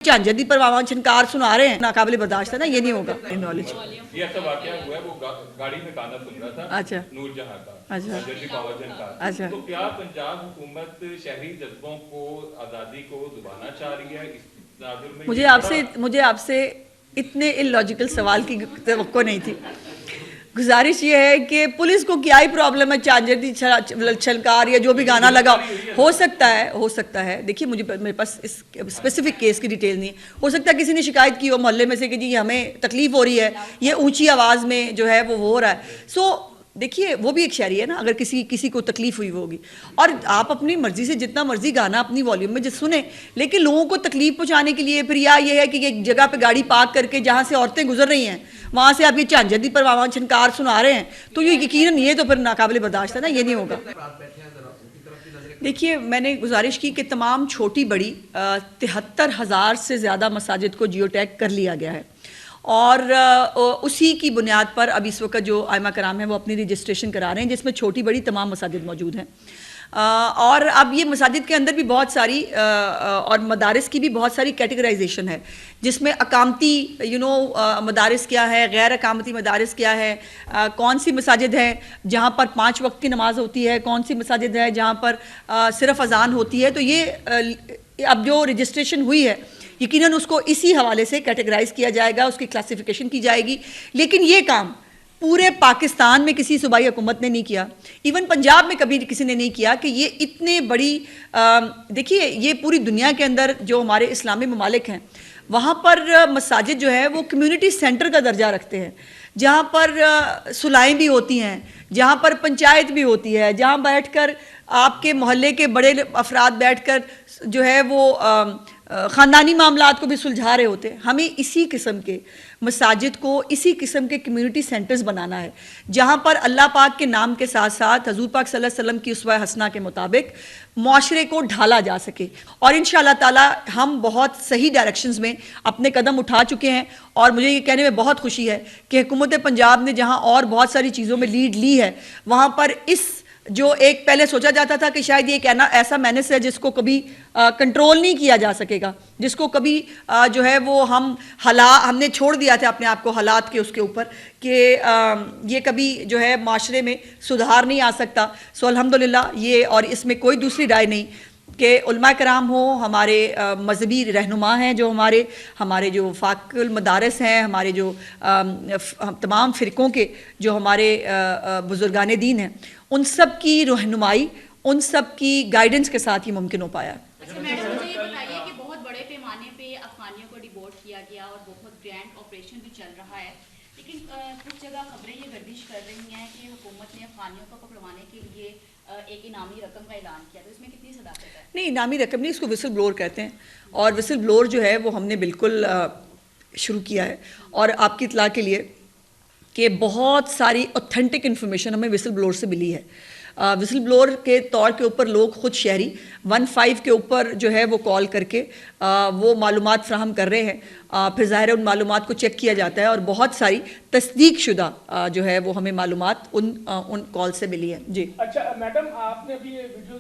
جدید پر واوان چھنکار سنا رہے ہیں، ناقابل برداشت ہے نا، یہ نہیں ہوگا. نالج یہ ایسا واقعہ ہوا ہے، وہ گاڑی میں گانا سن رہا تھا. اچھا نور جہاں کا. اچھا جدید پاور جھنکار. اچھا. تو کیا پنجاب حکومت شہری جذبوں کو، آزادی کو دبانا چاہ رہی ہے؟ اس تناظر میں مجھے آپ سے اتنے اللاجیکل سوال کی توقع نہیں تھی. گزارش یہ ہے کہ پولیس کو کیا ہی پرابلم ہے چاندردی چھلکار یا جو بھی گانا لگا ہو سکتا ہے. دیکھیے میرے پاس اس اسپیسیفک کیس کی ڈیٹیل نہیں ہے. ہو سکتا ہے کسی نے شکایت کی ہو محلے میں سے کہ جی ہمیں تکلیف ہو رہی ہے، یہ اونچی آواز میں جو ہے وہ ہو رہا ہے. سو دیکھیے وہ بھی ایک شاعری ہے نا، اگر کسی کو تکلیف ہوئی ہوگی، اور آپ اپنی مرضی سے جتنا مرضی گانا اپنی والیوم میں سنیں، لیکن لوگوں کو تکلیف پہنچانے کے لیے پھر یہ ہے کہ ایک جگہ پہ گاڑی پارک کر کے جہاں سے عورتیں گزر رہی ہیں وہاں سے آپ یہ جدید پر واوان چھنکار سنا رہے ہیں، تو یہ یقیناً یہ تو پھر ناقابل برداشت ہے نا، یہ نہیں ہوگا. دیکھیے میں نے گزارش کی کہ تمام چھوٹی بڑی 73,000 سے زیادہ مساجد کو جیو ٹیگ کر لیا گیا ہے، اور اسی کی بنیاد پر اب اس وقت جو ائمہ کرام ہیں وہ اپنی رجسٹریشن کرا رہے ہیں، جس میں چھوٹی بڑی تمام مساجد موجود ہیں. اور اب یہ مساجد کے اندر بھی بہت ساری اور مدارس کی بھی بہت ساری کیٹیگرائزیشن ہے، جس میں اقامتی مدارس کیا ہے، غیر اقامتی مدارس کیا ہے، کون سی مساجد ہیں جہاں پر 5 وقت کی نماز ہوتی ہے، کون سی مساجد ہے جہاں پر صرف اذان ہوتی ہے. تو یہ اب جو رجسٹریشن ہوئی ہے یقیناً اس کو اسی حوالے سے کیٹیگرائز کیا جائے گا، اس کی کلاسیفیکیشن کی جائے گی. لیکن یہ کام پورے پاکستان میں کسی صوبائی حکومت نے نہیں کیا، ایون پنجاب میں کبھی کسی نے نہیں کیا کہ یہ اتنے بڑی دیکھیے یہ پوری دنیا کے اندر جو ہمارے اسلامی ممالک ہیں وہاں پر مساجد جو ہے وہ کمیونٹی سینٹر کا درجہ رکھتے ہیں، جہاں پر صلحیں بھی ہوتی ہیں، جہاں پر پنچایت بھی ہوتی ہے، جہاں بیٹھ کر آپ کے محلے کے بڑے افراد بیٹھ کر جو ہے وہ خاندانی معاملات کو بھی سلجھا رہے ہوتے ہیں. ہمیں اسی قسم کے مساجد کو، اسی قسم کے کمیونٹی سینٹرز بنانا ہے جہاں پر اللہ پاک کے نام کے ساتھ ساتھ حضور پاک صلی اللہ علیہ وسلم کی اسوہ حسنہ کے مطابق معاشرے کو ڈھالا جا سکے. اور انشاءاللہ تعالی ہم بہت صحیح ڈائریکشنز میں اپنے قدم اٹھا چکے ہیں، اور مجھے یہ کہنے میں بہت خوشی ہے کہ حکومت پنجاب نے جہاں اور بہت ساری چیزوں میں لیڈ لی ہے، وہاں پر اس جو ایک پہلے سوچا جاتا تھا کہ شاید یہ کہنا ایسا مینس ہے جس کو کبھی کنٹرول نہیں کیا جا سکے گا، جس کو کبھی جو ہے وہ ہم نے چھوڑ دیا تھا اپنے آپ کو حالات کے اس کے اوپر کہ یہ کبھی جو ہے معاشرے میں سدھار نہیں آ سکتا. سو الحمدللہ یہ، اور اس میں کوئی دوسری رائے نہیں کہ علماء کرام ہوں، ہمارے مذہبی رہنما ہیں، جو ہمارے جو وفاق المدارس ہیں، ہمارے جو تمام فرقوں کے جو ہمارے بزرگان دین ہیں، ان سب کی رہنمائی، ان سب کی گائیڈنس کے ساتھ ہی ممکن ہو پایا. اچھا میڈم مجھے یہ بتائیے کہ بہت بڑے پیمانے پہ افغانیوں کو ڈیپورٹ کیا گیا اور بہت گرینڈ آپریشن بھی چل رہا ہے، لیکن کچھ جگہ خبریں یہ گردش کر رہی ہیں کہ حکومت نے افغانیوں کو پکڑوانے کے لیے ایک انعامی رقم کا اعلان کیا، تو اس میں کتنی صداقت ہے؟ نہیں، انعامی رقم نہیں، اس کو وسل بلور کہتے ہیں، اور وسل بلور جو ہے وہ ہم نے بالکل شروع کیا ہے. اور آپ کی اطلاع کے لیے کہ بہت ساری اوتھینٹک انفارمیشن ہمیں وسل بلور سے ملی ہے. وسل بلور کے طور کے اوپر لوگ خود شہری 15 کے اوپر جو ہے وہ کال کر کے وہ معلومات فراہم کر رہے ہیں. پھر ظاہر ہے ان معلومات کو چیک کیا جاتا ہے، اور بہت ساری تصدیق شدہ جو ہے وہ ہمیں معلومات ان کال سے ملی ہے. جی اچھا میڈم، آپ نے ابھی یہ ویڈیوز